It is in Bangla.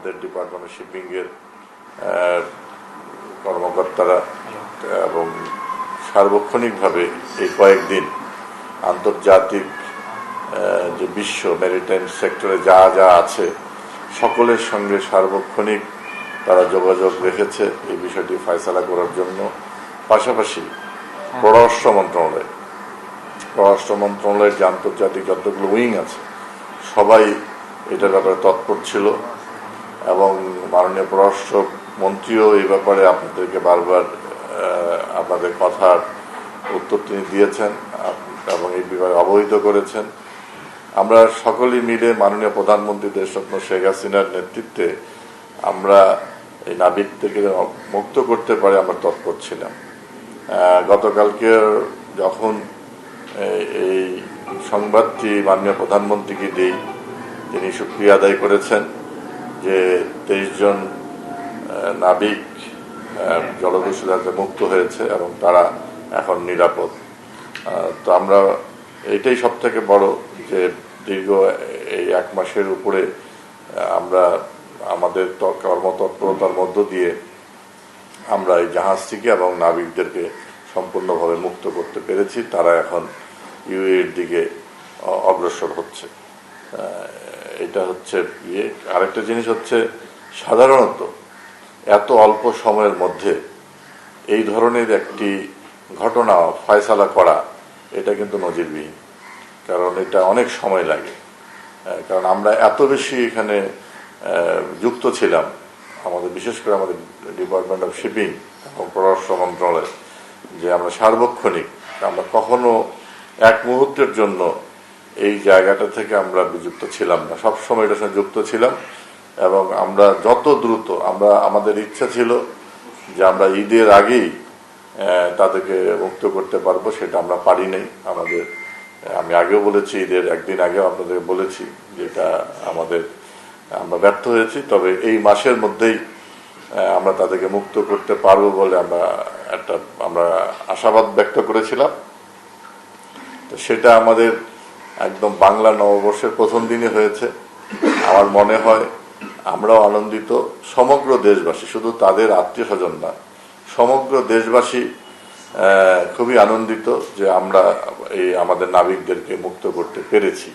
আমাদের ডিপার্টমেন্ট অফ শিপিংয়ের কর্মকর্তারা এবং সার্বক্ষণিকভাবে এই কয়েকদিন আন্তর্জাতিক যে বিশ্ব ম্যারিটাইম সেক্টরে যা যা আছে সকলের সঙ্গে সার্বক্ষণিক তারা যোগাযোগ রেখেছে এই বিষয়টি ফয়সালা করার জন্য। পাশাপাশি পররাষ্ট্র মন্ত্রণালয়ের যে আন্তর্জাতিক যতগুলো উইং আছে সবাই এটার ব্যাপারে তৎপর ছিল এবং মাননীয় পররাষ্ট্র মন্ত্রীও এই ব্যাপারে আপনাদেরকে বারবার আপনাদের কথার উত্তর তিনি দিয়েছেন এবং এই ব্যাপারে অবহিত করেছেন। আমরা সকলেই মিলে মাননীয় প্রধানমন্ত্রী দেশরত্ন শেখ হাসিনার নেতৃত্বে আমরা এই নাবিকদেরকে মুক্ত করতে পারে আমরা তৎপর ছিলাম। গতকালকে যখন এই সংবাদটি মাননীয় প্রধানমন্ত্রীকে দিই, তিনি শুকরিয়া আদায় করেছেন যে 23 জন নাবিক জলদস্যুতাতে মুক্ত হয়েছে এবং তারা এখন নিরাপদ। তো আমরা এটাই সব থেকে বড় যে দীর্ঘ এই 1 মাসের উপরে আমরা আমাদের কর্মতৎপরতার মধ্য দিয়ে আমরা এই জাহাজটিকে এবং নাবিকদেরকে সম্পূর্ণভাবে মুক্ত করতে পেরেছি। তারা এখন ইউএর দিকে অগ্রসর হচ্ছে। এটা হচ্ছে আরেকটা জিনিস হচ্ছে, সাধারণত এত অল্প সময়ের মধ্যে এই ধরনের একটি ঘটনা ফয়সালা করা এটা কিন্তু নজিরবিহীন, কারণ এটা অনেক সময় লাগে। কারণ আমরা এত বেশি এখানে যুক্ত ছিলাম, আমাদের বিশেষ করে আমাদের ডিপার্টমেন্ট অফ শিপিং এবং পররাষ্ট্র মন্ত্রণালয়, যে আমরা সার্বক্ষণিক আমরা কখনো এক মুহূর্তের জন্য এই জায়গাটা থেকে আমরা বিযুক্ত ছিলাম না, সবসময় এটার সঙ্গে যুক্ত ছিলাম। এবং আমরা যত দ্রুত আমাদের ইচ্ছা ছিল যে আমরা ঈদের আগেই তাদেরকে মুক্ত করতে পারবো, সেটা আমরা পারি নাই। আমি আগেও বলেছি, ঈদের একদিন আগেও আপনাদের বলেছি যেটা আমরা ব্যর্থ হয়েছি। তবে এই মাসের মধ্যেই আমরা তাদেরকে মুক্ত করতে পারবো বলে আমরা আশাবাদ ব্যক্ত করেছিলাম। তো সেটা আমাদের একদম বাংলা নববর্ষের প্রথম দিনে হয়েছে। আমার মনে হয় আমরাও আনন্দিত, সমগ্র দেশবাসী, শুধু তাদের আত্মীয় স্বজন না, সমগ্র দেশবাসী খুবই আনন্দিত যে আমরা এই আমাদের নাবিকদেরকে মুক্ত করতে পেরেছি।